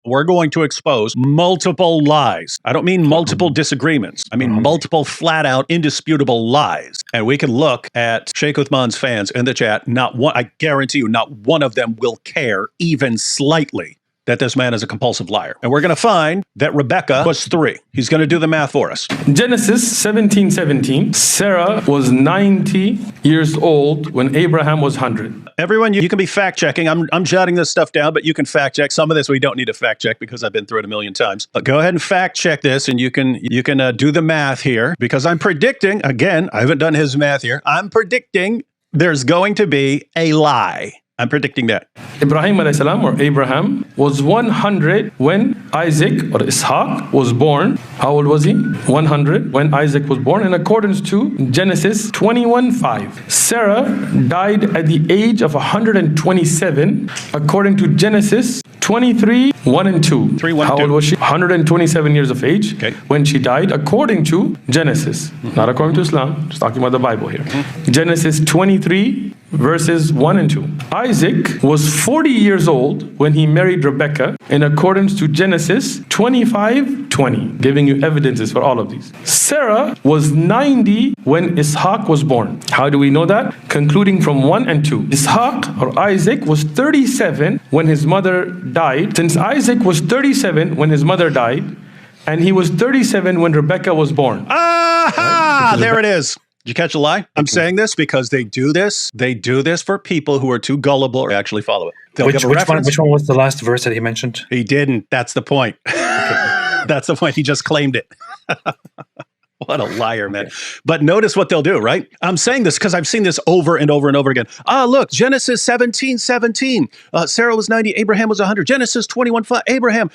we're going to expose multiple lies. I don't mean multiple disagreements. I mean multiple flat out indisputable lies. And we can look at Sheikh Uthman's fans in the chat. Not one, I guarantee you, not one of them will care even slightly that this man is a compulsive liar. And we're going to find that Rebecca was 3. He's going to do the math for us. Genesis 17:17. Sarah was 90 years old when Abraham was 100. Everyone, you can be fact checking. I'm jotting this stuff down, but you can fact check. Some of this we don't need to fact check because I've been through it a million times. But go ahead and fact check this, and you can do the math here, because I'm predicting, again, I haven't done his math here. I'm predicting there's going to be a lie. I'm predicting that. Ibrahim alayhi salam, or Abraham, was 100 when Isaac or Ishaq was born. How old was he? 100 when Isaac was born, in accordance to Genesis 21:5. Sarah died at the age of 127, according to Genesis 23:1 and 2. 3, 1, How 2. old was she? 127 years of age when she died, according to Genesis. Not according to Islam, just talking about the Bible here. Genesis 23, verses 1 and 2. Isaac was 40 years old when he married Rebecca, in accordance to Genesis 25:20, giving you evidences for all of these. Sarah was 90 when Ishaq was born. How do we know that? Concluding from 1 and 2. Ishaq, or Isaac, was 37 when his mother died. Since Isaac was 37 when his mother died, and he was 37 when Rebecca was born. Aha! There it is. Did you catch a lie? I'm saying this because they do this. They do this for people who are too gullible to actually follow it. Which one was the last verse that he mentioned? He didn't. That's the point. That's the point. He just claimed it. What a liar, man. But notice what they'll do, right? I'm saying this because I've seen this over and over and over again. Look, Genesis 17:17. Sarah was 90, Abraham was 100. Genesis 21:5. Abraham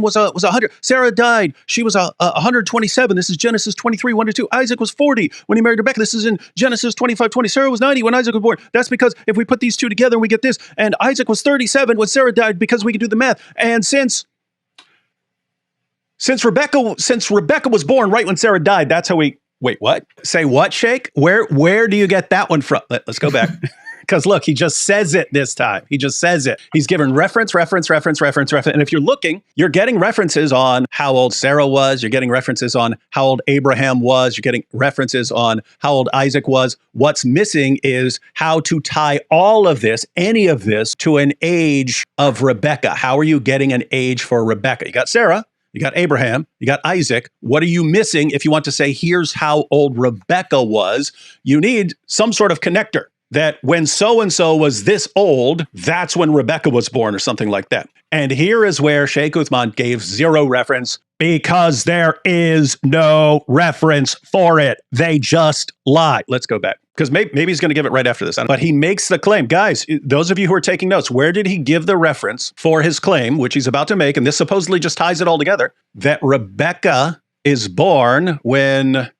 was 100. Sarah died. She was 127. This is Genesis 23:1 to 2. Isaac was 40 when he married Rebecca. This is in Genesis 25:20. Sarah was 90 when Isaac was born. That's because if we put these two together, we get this. And Isaac was 37 when Sarah died, because we can do the math. And since Rebecca was born right when Sarah died, that's how we... Wait, what? Say what, Sheikh? Where do you get that one from? Let's go back. Because look, he just says it this time. He just says it. He's given reference. And if you're looking, you're getting references on how old Sarah was. You're getting references on how old Abraham was. You're getting references on how old Isaac was. What's missing is how to tie all of this, any of this, to an age of Rebecca. How are you getting an age for Rebecca? You got Sarah. You got Abraham, you got Isaac. What are you missing if you want to say, here's how old Rebecca was? You need some sort of connector that when so-and-so was this old, that's when Rebecca was born, or something like that. And here is where Sheikh Uthman gave zero reference, because there is no reference for it. They just lie. Let's go back, because maybe he's going to give it right after this. But he makes the claim. Guys, those of you who are taking notes, where did he give the reference for his claim, which he's about to make? And this supposedly just ties it all together, that Rebecca is born when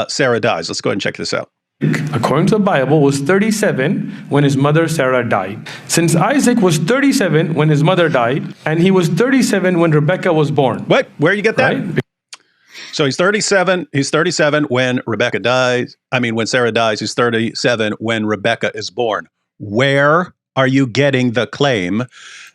Sarah dies. Let's go ahead and check this out. According to the Bible, was 37 when his mother Sarah died. Since Isaac was 37 when his mother died, and he was 37 when Rebecca was born. What? Where you get that? Right? So he's 37. He's 37 when Rebecca dies. I mean, when Sarah dies, he's 37 when Rebecca is born. Where are you getting the claim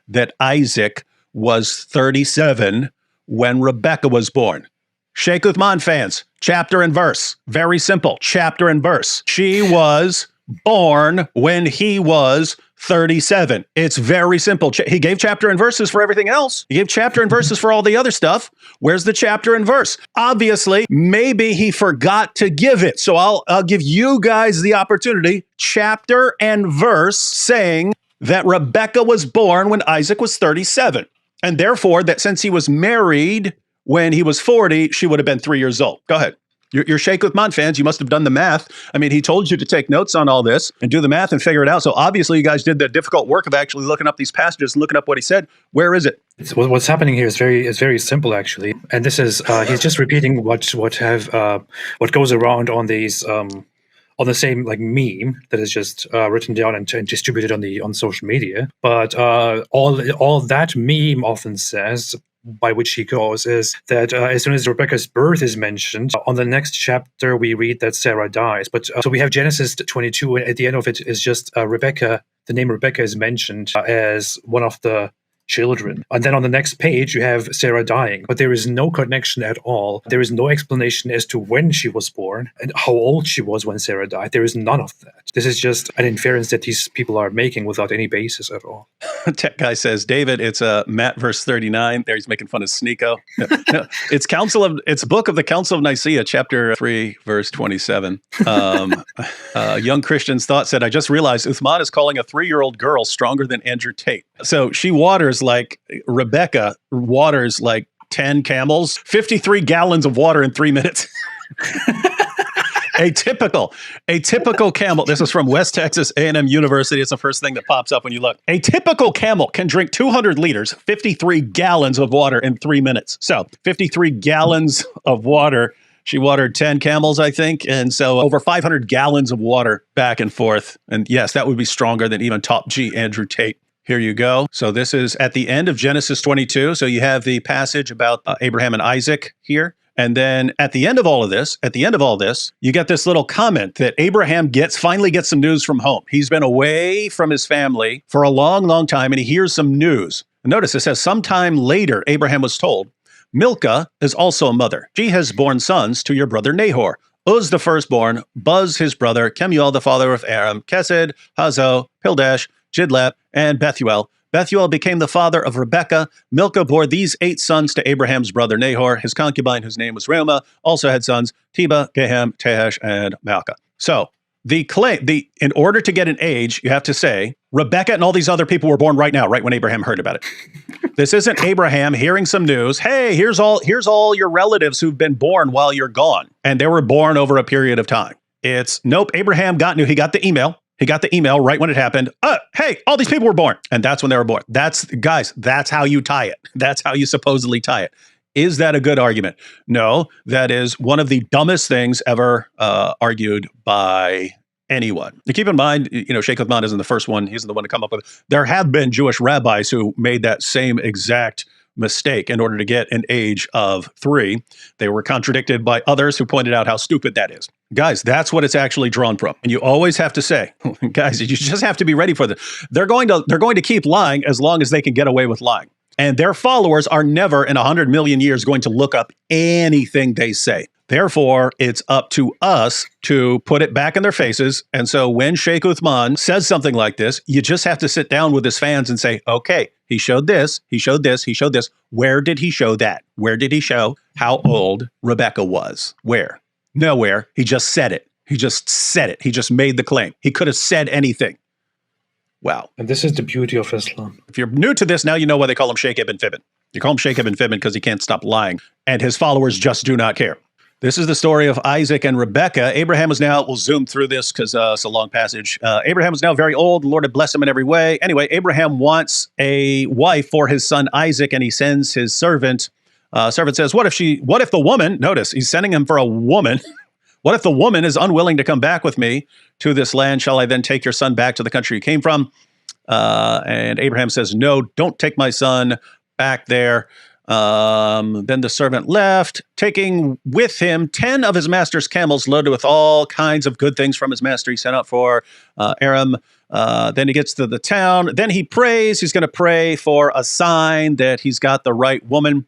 that Isaac was 37 when Rebecca was born? Sheikh Uthman fans, chapter and verse. Very simple, chapter and verse. She was born when he was 37. It's very simple. He gave chapter and verses for everything else. He gave chapter and verses for all the other stuff. Where's the chapter and verse? Obviously, maybe he forgot to give it. So I'll give you guys the opportunity. Chapter and verse saying that Rebecca was born when Isaac was 37. And therefore, that since he was married when he was 40, she would have been 3 years old. Go ahead. You're Sheikh Uthman fans. You must have done the math. I mean, he told you to take notes on all this and do the math and figure it out. So obviously you guys did the difficult work of actually looking up these passages and looking up what he said. Where is it? What's happening here is very simple, actually. And this is he's just repeating what goes around on these on the same like meme that is just written down and distributed on social media. But all that meme often says, by which he goes, is that as soon as Rebecca's birth is mentioned, on the next chapter we read that Sarah dies. But so we have Genesis 22, and at the end of it is just Rebecca. The name Rebecca is mentioned as one of the children. And then on the next page, you have Sarah dying, but there is no connection at all. There is no explanation as to when she was born and how old she was when Sarah died. There is none of that. This is just an inference that these people are making without any basis at all. Tech guy says, David, it's Matt verse 39. There he's making fun of Sneeko. No, it's book of the Council of Nicaea, chapter 3, verse 27. Young Christian's thought said, I just realized Uthman is calling a 3-year-old girl stronger than Andrew Tate. So she waters like Rebecca waters like 10 camels, 53 gallons of water in 3 minutes. A typical camel. This is from West Texas A&M University. It's the first thing that pops up when you look. A typical camel can drink 200 liters, 53 gallons of water in 3 minutes. So 53 gallons of water. She watered 10 camels, I think. And so over 500 gallons of water back and forth. And yes, that would be stronger than even top G Andrew Tate. Here you go. So this is at the end of Genesis 22. So you have the passage about Abraham and Isaac here. And then at the end of all this, you get this little comment that Abraham finally gets some news from home. He's been away from his family for a long, long time, and he hears some news. Notice it says, sometime later, Abraham was told, Milcah is also a mother. She has borne sons to your brother Nahor. Uz the firstborn, Buz his brother, Kemuel the father of Aram, Kesed, Hazo, Pildash, Jidlap, and Bethuel. Bethuel became the father of Rebekah. Milcah bore these 8 sons to Abraham's brother Nahor. His concubine, whose name was Reumah, also had sons, Teba, Gehem, Tehash, and Malkah. So in order to get an age, you have to say, Rebekah and all these other people were born right now, right when Abraham heard about it. This isn't Abraham hearing some news. Hey, here's all your relatives who've been born while you're gone. And they were born over a period of time. It's, nope, Abraham he got the email. He got the email right when it happened. Hey, all these people were born. And that's when they were born. That's how you tie it. That's how you supposedly tie it. Is that a good argument? No, that is one of the dumbest things ever argued by anyone. And keep in mind, Sheikh Uthman isn't the first one. He's the one to come up with it. There have been Jewish rabbis who made that same exact mistake in order to get an age of 3. They were contradicted by others who pointed out how stupid that is. Guys, that's what it's actually drawn from. And you always have to say, guys, you just have to be ready for this. They're going to keep lying as long as they can get away with lying. And their followers are never in 100 million years going to look up anything they say. Therefore, it's up to us to put it back in their faces. And so when Sheikh Uthman says something like this, you just have to sit down with his fans and say, okay, he showed this, he showed this, he showed this. Where did he show that? Where did he show how old Rebecca was? Where? Nowhere. He just said it. He just made the claim. He could have said anything. Wow. And this is the beauty of Islam. If you're new to this, now you know why they call him Sheikh Ibn Fibbin. You call him Sheikh Ibn Fibbin because he can't stop lying. And his followers just do not care. This is the story of Isaac and Rebekah. Abraham is now, we'll zoom through this because it's a long passage. Abraham is now very old. The Lord had blessed him in every way. Anyway, Abraham wants a wife for his son Isaac, and he sends his servant. Servant says, what if the woman, notice, he's sending him for a woman. What if the woman is unwilling to come back with me to this land? Shall I then take your son back to the country you came from? And Abraham says, no, don't take my son back there. Then the servant left, taking with him 10 of his master's camels loaded with all kinds of good things from his master. He sent out for Aram. Then he gets to the town. Then he prays. He's going to pray for a sign that he's got the right woman.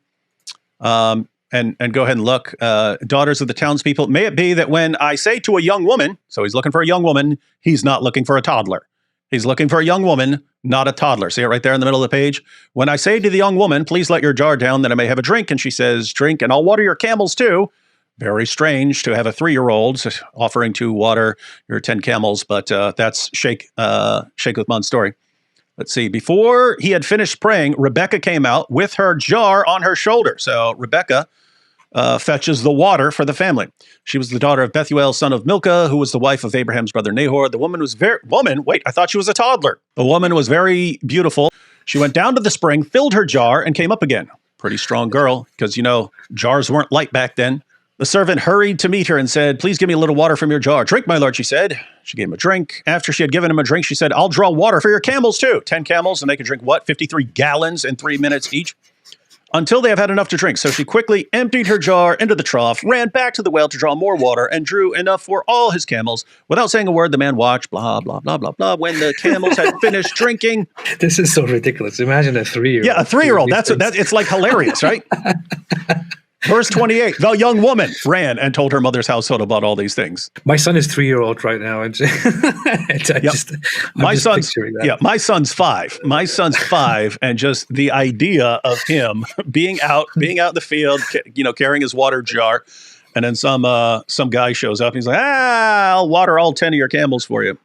And go ahead and look, daughters of the townspeople. May it be that when I say to a young woman, so he's looking for a young woman, he's not looking for a toddler. He's looking for a young woman, not a toddler. See it right there in the middle of the page? When I say to the young woman, please let your jar down that I may have a drink. And she says, drink, and I'll water your camels too. Very strange to have a 3-year-old offering to water your 10 camels. But that's Sheikh Uthman's story. Let's see. Before he had finished praying, Rebekah came out with her jar on her shoulder. So Rebekah fetches the water for the family. She was the daughter of Bethuel, son of Milcah, who was the wife of Abraham's brother Nahor. The woman was I thought she was a toddler. The woman was very beautiful. She went down to the spring, filled her jar, and came up again. Pretty strong girl, because, jars weren't light back then. The servant hurried to meet her and said, please give me a little water from your jar. Drink, my lord, she said. She gave him a drink. After she had given him a drink, she said, I'll draw water for your camels too. 10 camels, and they can drink what? 53 gallons in 3 minutes each. until they have had enough to drink. So she quickly emptied her jar into the trough, ran back to the well to draw more water, and drew enough for all his camels. Without saying a word, the man watched, blah, blah, blah, blah, blah. When the camels had finished drinking. This is so ridiculous. Imagine a 3-year-old. Yeah, a 3-year-old. It's like hilarious, right? Verse 28, the young woman ran and told her mother's household about all these things. My son is 3-year-old right now. And my son's 5. My son's 5. And just the idea of him being out in the field, carrying his water jar. And then some guy shows up and he's like, I'll water all 10 of your camels for you.